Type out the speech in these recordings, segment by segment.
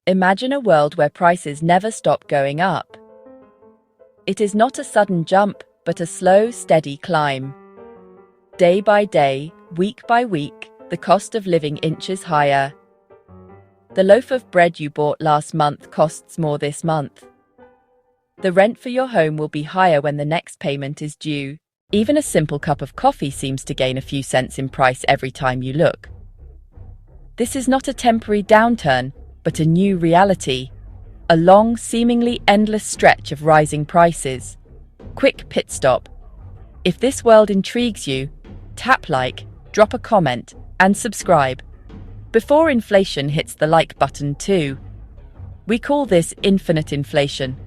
Imagine a world where prices never stop going up. It is not a sudden jump, but a slow, steady climb. Day by day, week by week, the cost of living inches higher. The loaf of bread you bought last month costs more this month. The rent for your home will be higher when the next payment is due. Even a simple cup of coffee seems to gain a few cents in price every time you look. This is not a temporary downturn, but a new reality. A long, seemingly endless stretch of rising prices. Quick pit stop. If this world intrigues you, tap like, drop a comment, and subscribe. Before inflation hits the like button too. We call this infinite inflation.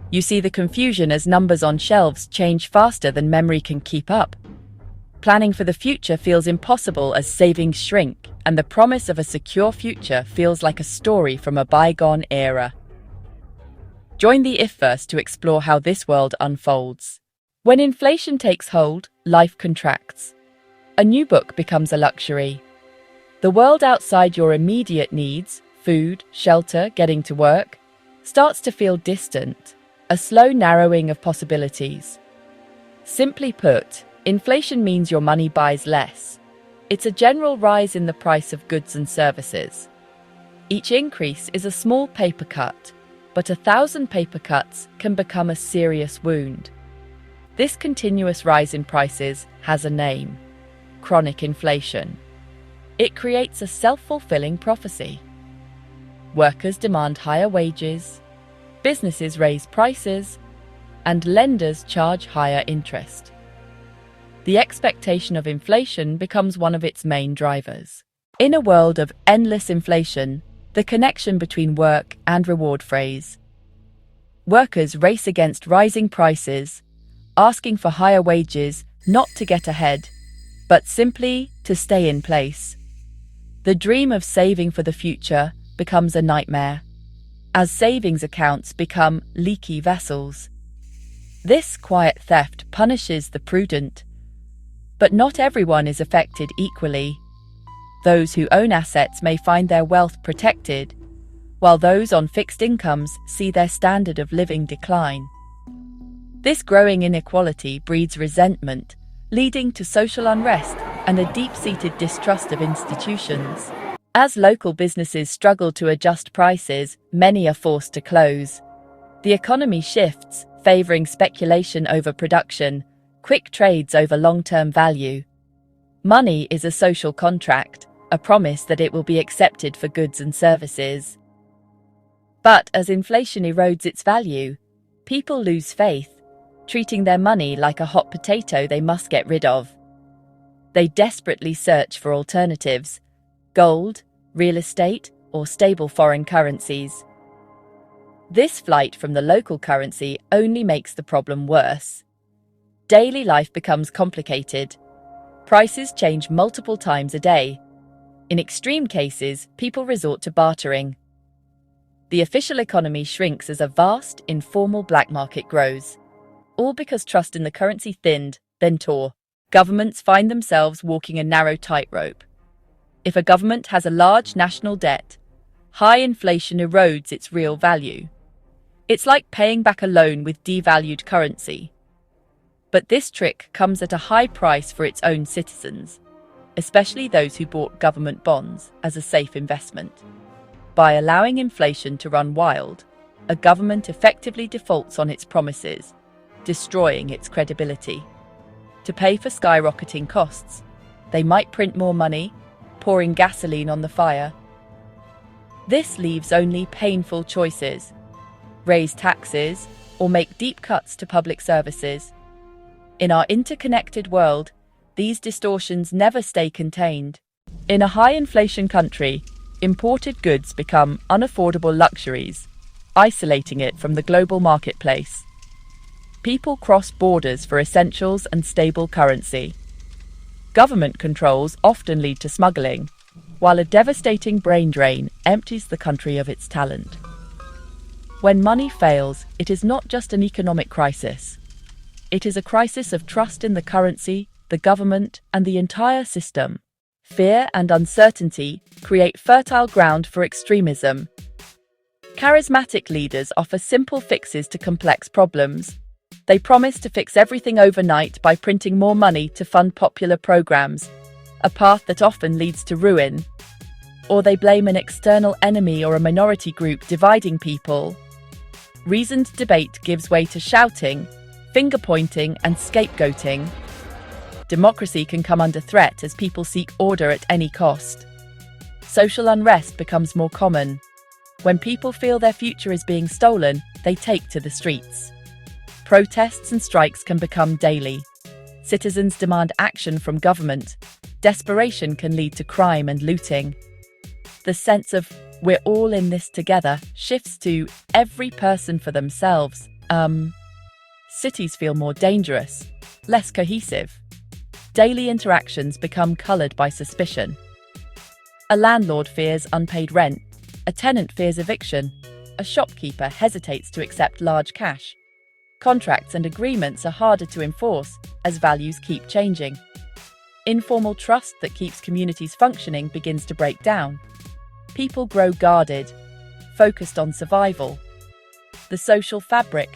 You see the confusion as numbers on shelves change faster than memory can keep up. Planning for the future feels impossible as savings shrink, and the promise of a secure future feels like a story from a bygone era. Join the IfVerse to explore how this world unfolds. When inflation takes hold, life contracts. A new book becomes a luxury. The world outside your immediate needs, food, shelter, getting to work, starts to feel distant, a slow narrowing of possibilities. Simply put, inflation means your money buys less. It's a general rise in the price of goods and services. Each increase is a small paper cut, but 1,000 paper cuts can become a serious wound. This continuous rise in prices has a name: chronic inflation. It creates a self-fulfilling prophecy. Workers demand higher wages, businesses raise prices, and lenders charge higher interest. The expectation of inflation becomes one of its main drivers. In a world of endless inflation, the connection between work and reward phrase. Workers race against rising prices, asking for higher wages not to get ahead, but simply to stay in place. The dream of saving for the future becomes a nightmare, as savings accounts become leaky vessels. This quiet theft punishes the prudent, but not everyone is affected equally. Those who own assets may find their wealth protected, while those on fixed incomes see their standard of living decline. This growing inequality breeds resentment, leading to social unrest and a deep-seated distrust of institutions. As local businesses struggle to adjust prices, many are forced to close. The economy shifts, favoring speculation over production, quick trades over long-term value. Money is a social contract, a promise that it will be accepted for goods and services. But as inflation erodes its value, people lose faith, treating their money like a hot potato they must get rid of. They desperately search for alternatives: gold, real estate, or stable foreign currencies. This flight from the local currency only makes the problem worse. Daily life becomes complicated. Prices change multiple times a day. In extreme cases, people resort to bartering. The official economy shrinks as a vast, informal black market grows, all because trust in the currency thinned, then tore. Governments find themselves walking a narrow tightrope. If a government has a large national debt, high inflation erodes its real value. It's like paying back a loan with devalued currency. But this trick comes at a high price for its own citizens, especially those who bought government bonds as a safe investment. By allowing inflation to run wild, a government effectively defaults on its promises, destroying its credibility. To pay for skyrocketing costs, they might print more money, pouring gasoline on the fire. This leaves only painful choices: raise taxes or make deep cuts to public services. In our interconnected world, these distortions never stay contained. In a high-inflation country, imported goods become unaffordable luxuries, isolating it from the global marketplace. People cross borders for essentials and stable currency. Government controls often lead to smuggling, while a devastating brain drain empties the country of its talent. When money fails, it is not just an economic crisis. It is a crisis of trust in the currency, the government, and the entire system. Fear and uncertainty create fertile ground for extremism. Charismatic leaders offer simple fixes to complex problems. They promise to fix everything overnight by printing more money to fund popular programs, a path that often leads to ruin. Or they blame an external enemy or a minority group dividing people. Reasoned debate gives way to shouting, finger-pointing, and scapegoating. Democracy can come under threat as people seek order at any cost. Social unrest becomes more common. When people feel their future is being stolen, they take to the streets. Protests and strikes can become daily. Citizens demand action from government. Desperation can lead to crime and looting. The sense of "we're all in this together" shifts to "every person for themselves." Cities feel more dangerous, less cohesive. Daily interactions become coloured by suspicion. A landlord fears unpaid rent. A tenant fears eviction. A shopkeeper hesitates to accept large cash. Contracts and agreements are harder to enforce as values keep changing. Informal trust that keeps communities functioning begins to break down. People grow guarded, focused on survival. The social fabric,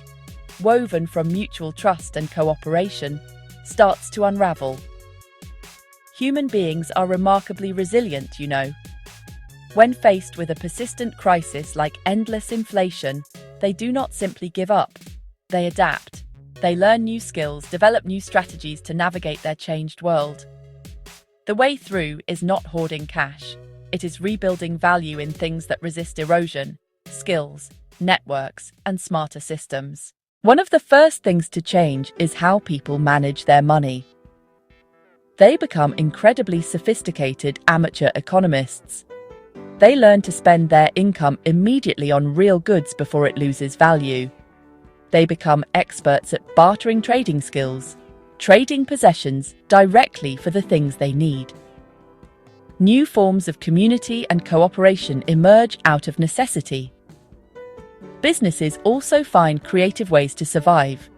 woven from mutual trust and cooperation, starts to unravel. Human beings are remarkably resilient, you know. When faced with a persistent crisis like endless inflation, they do not simply give up. They adapt. They learn new skills, develop new strategies to navigate their changed world. The way through is not hoarding cash. It is rebuilding value in things that resist erosion, skills, networks, and smarter systems. One of the first things to change is how people manage their money. They become incredibly sophisticated amateur economists. They learn to spend their income immediately on real goods before it loses value. They become experts at bartering trading skills, trading possessions directly for the things they need. New forms of community and cooperation emerge out of necessity. Businesses also find creative ways to survive.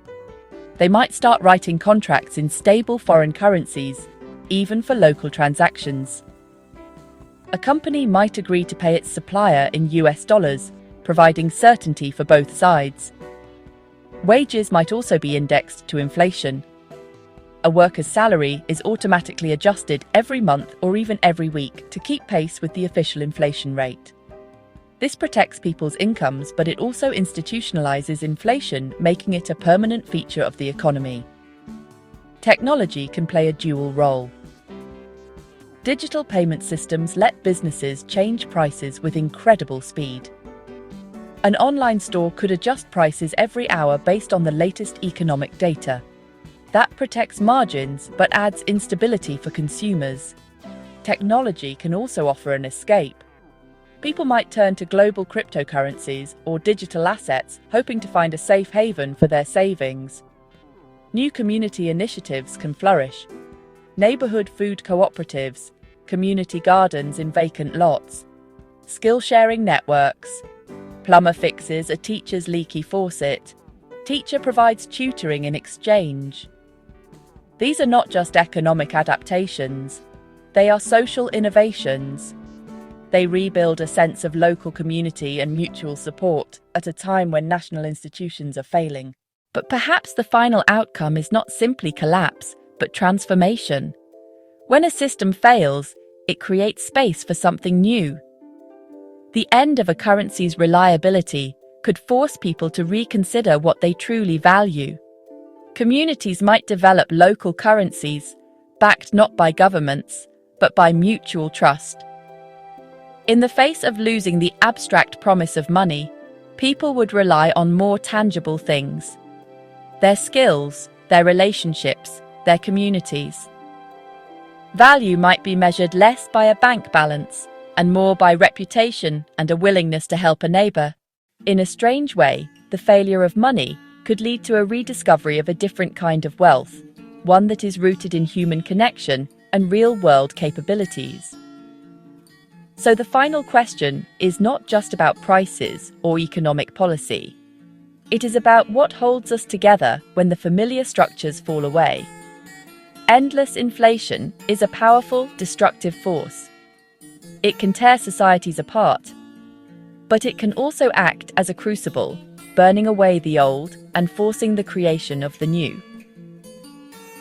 They might start writing contracts in stable foreign currencies, even for local transactions. A company might agree to pay its supplier in US dollars, providing certainty for both sides. Wages might also be indexed to inflation. A worker's salary is automatically adjusted every month or even every week to keep pace with the official inflation rate. This protects people's incomes, but it also institutionalizes inflation, making it a permanent feature of the economy. Technology can play a dual role. Digital payment systems let businesses change prices with incredible speed. An online store could adjust prices every hour based on the latest economic data. That protects margins but adds instability for consumers. Technology can also offer an escape. People might turn to global cryptocurrencies or digital assets, hoping to find a safe haven for their savings. New community initiatives can flourish. Neighborhood food cooperatives, community gardens in vacant lots, skill-sharing networks. Plumber fixes a teacher's leaky faucet. Teacher provides tutoring in exchange. These are not just economic adaptations, they are social innovations. They rebuild a sense of local community and mutual support at a time when national institutions are failing. But perhaps the final outcome is not simply collapse, but transformation. When a system fails, it creates space for something new. The end of a currency's reliability could force people to reconsider what they truly value. Communities might develop local currencies, backed not by governments, but by mutual trust. In the face of losing the abstract promise of money, people would rely on more tangible things: their skills, their relationships, their communities. Value might be measured less by a bank balance and more by reputation and a willingness to help a neighbor. In a strange way, the failure of money could lead to a rediscovery of a different kind of wealth, one that is rooted in human connection and real-world capabilities. So the final question is not just about prices or economic policy. It is about what holds us together when the familiar structures fall away. Endless inflation is a powerful, destructive force. It can tear societies apart. But it can also act as a crucible, burning away the old and forcing the creation of the new.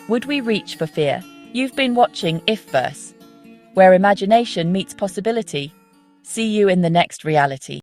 Would we reach for fear? You've been watching IfVerse, where imagination meets possibility. See you in the next reality.